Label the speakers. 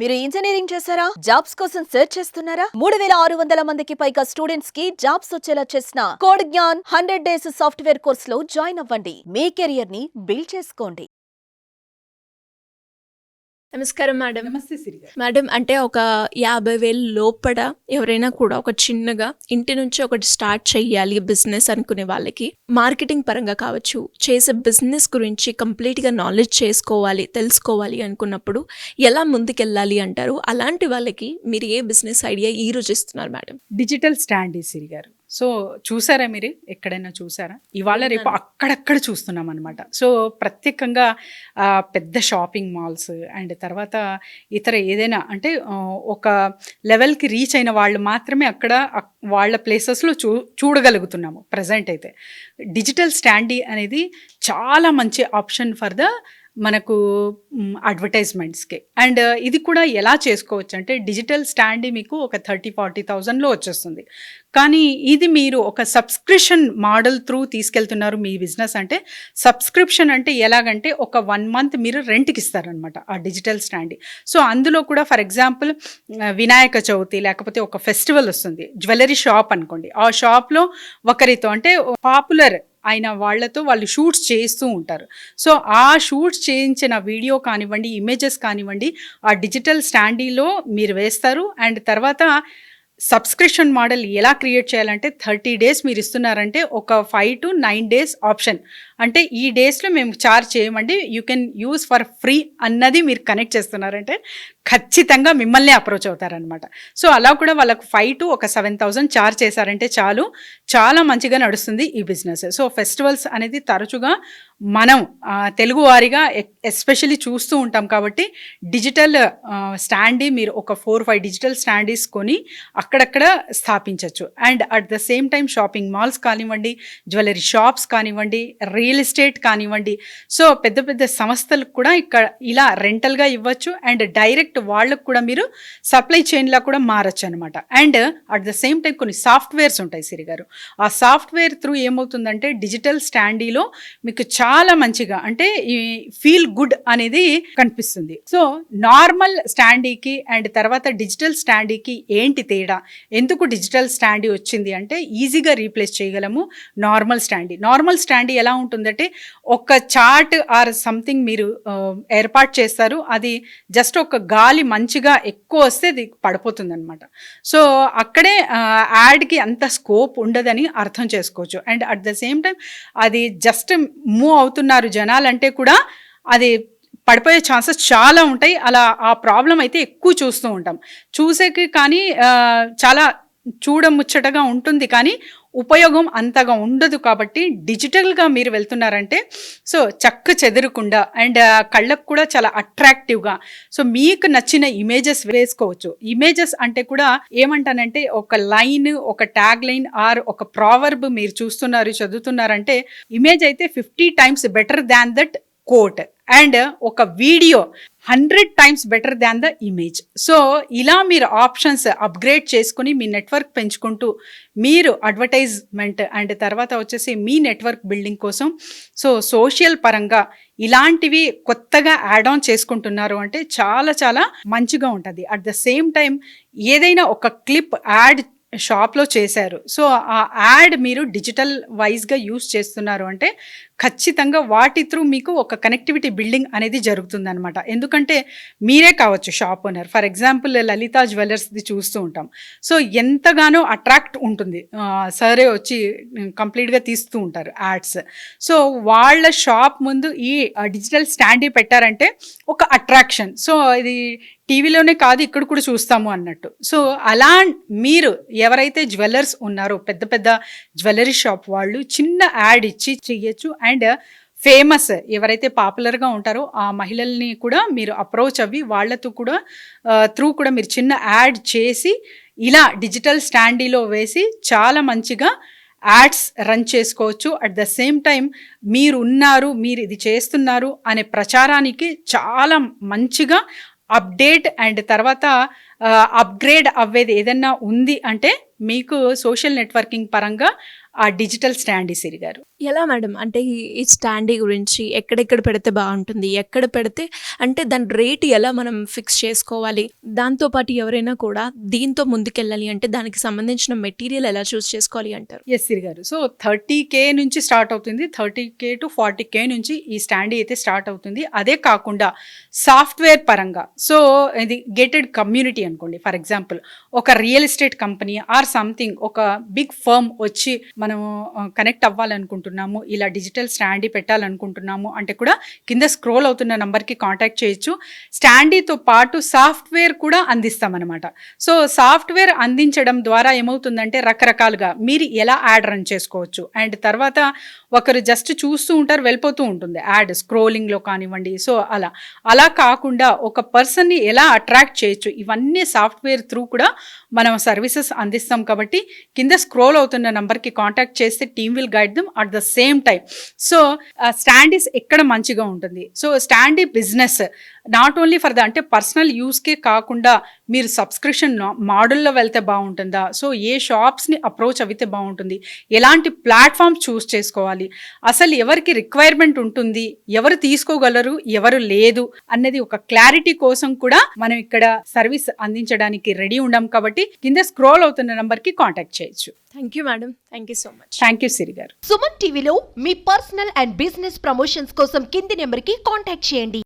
Speaker 1: మీరు ఇంజనీరింగ్ చేశారా? జాబ్స్ కోసం సెర్చ్ చేస్తున్నారా? 3600 మందికి పైగా స్టూడెంట్స్ కి జాబ్స్ వచ్చేలా చేసిన code Gyan 100 days software course లో జాయిన్ అవ్వండి. మీ కెరియర్ ని బిల్డ్ చేసుకోండి.
Speaker 2: నమస్కారం మేడం.
Speaker 3: నమస్తే సిరి గారు.
Speaker 2: మేడం, అంటే ఒక 50,000 లోపల ఎవరైనా కూడా ఒక చిన్నగా ఇంటి నుంచి ఒకటి స్టార్ట్ చేయాలి బిజినెస్ అనుకునే వాళ్ళకి, మార్కెటింగ్ పరంగా కావచ్చు, చేసే బిజినెస్ గురించి కంప్లీట్గా నాలెడ్జ్ చేసుకోవాలి, తెలుసుకోవాలి అనుకున్నప్పుడు ఎలా ముందుకెళ్ళాలి అంటారు? అలాంటి వాళ్ళకి మీరు ఏ బిజినెస్ ఐడియా ఈ రోజు ఇస్తున్నారు మేడం?
Speaker 3: డిజిటల్ స్టాండ్ సిరి గారు. సో చూసారా, మీరు ఎక్కడైనా చూసారా? ఇవాళ రేపు అక్కడక్కడ చూస్తున్నాం అనమాట. సో ప్రత్యేకంగా పెద్ద షాపింగ్ మాల్స్ అండ్ తర్వాత ఇతర ఏదైనా అంటే ఒక లెవెల్కి రీచ్ అయిన వాళ్ళు మాత్రమే అక్కడ వాళ్ళ ప్లేసెస్లో చూడగలుగుతున్నాము ప్రజెంట్ అయితే. డిజిటల్ స్టాండీ అనేది చాలా మంచి ఆప్షన్ ఫర్ ద మనకు అడ్వర్టైజ్మెంట్స్కి. అండ్ ఇది కూడా ఎలా చేసుకోవచ్చు అంటే, డిజిటల్ స్టాండ్ మీకు ఒక 30,000-40,000లో వచ్చేస్తుంది. కానీ ఇది మీరు ఒక సబ్స్క్రిప్షన్ మోడల్ త్రూ తీసుకెళ్తున్నారు మీ బిజినెస్ అంటే. సబ్స్క్రిప్షన్ అంటే ఎలాగంటే, ఒక 1 మంత్ మీరు రెంట్కి ఇస్తారనమాట ఆ డిజిటల్ స్టాండ్. సో అందులో కూడా ఫర్ ఎగ్జాంపుల్ వినాయక చవితి లేకపోతే ఒక ఫెస్టివల్ వస్తుంది, జ్యువెలరీ షాప్ అనుకోండి, ఆ షాప్లో ఒకరితో అంటే పాపులర్ అయిన వాళ్ళతో వాళ్ళు షూట్స్ చేస్తూ ఉంటారు. సో ఆ షూట్స్ చేయించిన వీడియో కానివ్వండి, ఇమేజెస్ కానివ్వండి, ఆ డిజిటల్ స్టాండీలో మీరు వేస్తారు. అండ్ తర్వాత సబ్స్క్రిప్షన్ మోడల్ ఎలా క్రియేట్ చేయాలంటే, 30 డేస్ మీరు ఇస్తున్నారంటే ఒక 5 to 9 డేస్ ఆప్షన్. అంటే ఈ డేస్లో మేము ఛార్జ్ చేయమండి, you can use for free అన్నది మీరు కనెక్ట్ చేస్తున్నారంటే ఖచ్చితంగా మిమ్మల్ని అప్రోచ్ అవుతారనమాట. సో అలా కూడా వాళ్ళకు 5 to 7,000 ఛార్జ్ చేశారంటే చాలు, చాలా మంచిగా నడుస్తుంది ఈ బిజినెస్. సో ఫెస్టివల్స్ అనేది తరచుగా మనం తెలుగువారిగా ఎస్పెషల్లీ చూస్తూ ఉంటాం కాబట్టి, డిజిటల్ స్టాండీ మీరు ఒక 4-5 డిజిటల్ స్టాండీస్ కొని అక్కడక్కడ స్థాపించవచ్చు. And at the same time shopping malls కానివ్వండి, జ్యువెలరీ షాప్స్ కానివ్వండి, రియల్ ఎస్టేట్ కానివ్వండి, సో పెద్ద పెద్ద సంస్థలకు కూడా ఇక్కడ ఇలా రెంటల్గా ఇవ్వచ్చు. అండ్ డైరెక్ట్ వాళ్ళకు కూడా మీరు సప్లై చైన్లా కూడా మారచ్చు అనమాట. And at the same time కొన్ని సాఫ్ట్వేర్స్ ఉంటాయి సిరి గారు. ఆ సాఫ్ట్వేర్ త్రూ ఏమవుతుందంటే, డిజిటల్ స్టాండీలో మీకు చాలా మంచిగా అంటే ఈ ఫీల్ గుడ్ అనేది కనిపిస్తుంది. సో నార్మల్ స్టాండీకి అండ్ తర్వాత డిజిటల్ స్టాండీకి ఏంటి తేడా, ఎందుకు డిజిటల్ స్టాండీ వచ్చింది అంటే, ఈజీగా రీప్లేస్ చేయగలము నార్మల్ స్టాండీ. నార్మల్ స్టాండీ ఎలా ఉంటుందంటే, ఒక చార్ట్ ఆర్ సంథింగ్ మీరు ఏర్పాటు చేస్తారు, అది జస్ట్ ఒక గాలి మంచిగా ఎక్కువ వస్తే అది పడిపోతుంది అనమాట. సో అక్కడే యాడ్కి అంత స్కోప్ ఉండదని అర్థం చేసుకోవచ్చు. And at the same time అది జస్ట్ మూవ్ అవుతున్నారు జనాలంటే కూడా అది పడిపోయే ఛాన్సెస్ చాలా ఉంటాయి. అలా ఆ ప్రాబ్లం అయితే ఎక్కువ చూస్తూ ఉంటాం. చూసేకి కానీ చాలా చూడముచ్చటగా ఉంటుంది, కానీ ఉపయోగం అంతగా ఉండదు. కాబట్టి డిజిటల్గా మీరు వెళ్తున్నారంటే సో చక్క చెదరకుండా అండ్ కళ్ళకు కూడా చాలా అట్రాక్టివ్గా, సో మీకు నచ్చిన ఇమేజెస్ వేసుకోవచ్చు. ఇమేజెస్ అంటే కూడా ఏమంటానంటే, ఒక లైన్, ఒక ట్యాగ్ లైన్ ఆర్ ఒక ప్రావర్బ్ మీరు చూస్తున్నారు, చదువుతున్నారంటే, ఇమేజ్ అయితే 50 times better than that quote. And ఒక video 100 times better than the image. So ఇలా మీరు ఆప్షన్స్ అప్గ్రేడ్ చేసుకుని మీ నెట్వర్క్ పెంచుకుంటూ మీరు అడ్వర్టైజ్మెంట్ అండ్ తర్వాత వచ్చేసి మీ నెట్వర్క్ బిల్డింగ్ కోసం సో సోషల్ పరంగా ఇలాంటివి కొత్తగా యాడ్ ఆన్ చేసుకుంటున్నారు అంటే చాలా చాలా మంచిగా ఉంటుంది. అట్ ద సేమ్ టైం ఏదైనా ఒక క్లిప్ యాడ్ షాప్లో చేశారు, సో ఆ యాడ్ మీరు డిజిటల్ వైజ్గా యూస్ చేస్తున్నారు అంటే ఖచ్చితంగా వాటి త్రూ మీకు ఒక కనెక్టివిటీ బిల్డింగ్ అనేది జరుగుతుంది అనమాట. ఎందుకంటే మీరే కావచ్చు shop owner, for example Lalitha జ్యువెలర్స్ది చూస్తూ ఉంటాం. సో ఎంతగానో అట్రాక్ట్ ఉంటుంది, సరే వచ్చి కంప్లీట్గా తీస్తూ ఉంటారు యాడ్స్. సో వాళ్ళ షాప్ ముందు ఈ డిజిటల్ స్టాండీ పెట్టారంటే ఒక అట్రాక్షన్. సో ఇది టీవీలోనే కాదు, ఇక్కడ కూడా చూస్తాము అన్నట్టు. సో అలా మీరు ఎవరైతే జ్యువెలర్స్ ఉన్నారో, పెద్ద పెద్ద జ్యువెలరీ షాప్ వాళ్ళు చిన్న యాడ్ ఇచ్చి చెయ్యొచ్చు. అండ్ ఫేమస్ ఎవరైతే పాపులర్గా ఉంటారో ఆ మహిళల్ని కూడా మీరు అప్రోచ్ అవ్వి వాళ్ళతో కూడా త్రూ కూడా మీరు చిన్న యాడ్ చేసి ఇలా డిజిటల్ స్టాండీలో వేసి చాలా మంచిగా యాడ్స్ రన్ చేసుకోవచ్చు. అట్ ద సేమ్ టైం మీరు ఉన్నారు, మీరు ఇది చేస్తున్నారు అనే ప్రచారానికి చాలా మంచిగా అప్డేట్ అండ్ తర్వాత అప్గ్రేడ్ అవ్వేది ఏదన్నా ఉంది అంటే మీకు సోషల్ నెట్వర్కింగ్ పరంగా ఆ డిజిటల్ స్టాండీ సిరి గారు.
Speaker 2: ఎలా మేడం? అంటే ఈ స్టాండీ గురించి ఎక్కడెక్కడ పెడితే బాగుంటుంది, ఎక్కడ పెడితే అంటే దాని రేట్ ఎలా మనం ఫిక్స్ చేసుకోవాలి, దాంతోపాటు ఎవరైనా కూడా దీంతో ముందుకెళ్ళాలి అంటే దానికి సంబంధించిన మెటీరియల్ ఎలా చూస్ చేసుకోవాలి అంటారు?
Speaker 3: ఎస్ సిరి గారు. సో 30K నుంచి స్టార్ట్ అవుతుంది, 30K to 40K నుంచి ఈ స్టాండీ అయితే స్టార్ట్ అవుతుంది. అదే కాకుండా సాఫ్ట్వేర్ పరంగా, సో ఇది గేటెడ్ కమ్యూనిటీ అనుకోండి, ఫర్ ఎగ్జాంపుల్ ఒక real estate company or something, ఒక బిగ్ ఫర్మ్ వచ్చి మనము కనెక్ట్ అవ్వాలనుకుంటున్నాము, ఇలా డిజిటల్ స్టాండీ పెట్టాలనుకుంటున్నాము అంటే కూడా కింద స్క్రోల్ అవుతున్న నంబర్కి కాంటాక్ట్ చేయొచ్చు. స్టాండీతో పాటు సాఫ్ట్వేర్ కూడా అందిస్తామన్నమాట. సో సాఫ్ట్వేర్ అందించడం ద్వారా ఏమవుతుందంటే రకరకాలుగా మీరు ఎలా యాడ్ రన్ చేసుకోవచ్చు, అండ్ తర్వాత ఒకరు జస్ట్ చూస్తూ ఉంటారు, వెళ్ళిపోతూ ఉంటుంది యాడ్ స్క్రోలింగ్లో కానివ్వండి. సో అలా కాకుండా ఒక పర్సన్ని ఎలా అట్రాక్ట్ చేయొచ్చు, ఇవన్నీ సాఫ్ట్వేర్ త్రూ కూడా మనం సర్వీసెస్ అందిస్తాం. కాబట్టి కింద స్క్రోల్ అవుతున్న నంబర్కి కాంటాక్ట్ చేస్తే team will guide them at the same time. So standees ఎక్కడ మంచిగా ఉంటుంది, so standee business not only for the అంటే పర్సనల్ యూస్కే కాకుండా మీరు సబ్స్క్రిప్షన్ మోడల్లో వెళ్తే బాగుంటుందా, సో ఏ షాప్స్ని అప్రోచ్ అయితే బాగుంటుంది, ఎలాంటి ప్లాట్ఫామ్స్ చూస్ చేసుకోవాలి, అసలు ఎవరికి రిక్వైర్మెంట్ ఉంటుంది, ఎవరు తీసుకోగలరు ఎవరు లేదు అన్నది ఒక క్లారిటీ కోసం కూడా మనం ఇక్కడ సర్వీస్ అందించడానికి రెడీ ఉన్నాం. కాబట్టి కింద స్క్రోల్ అవుతున్న నంబర్కి కాంటాక్ట్ చేయొచ్చు.
Speaker 2: Thank you madam, thank you so much.
Speaker 3: Thank you Siri garu.
Speaker 4: Suman టీవీలో మీ పర్సనల్ అండ్ బిజినెస్ ప్రమోషన్స్ కోసం కింది నెంబర్కి కాంటాక్ట్ చేయండి.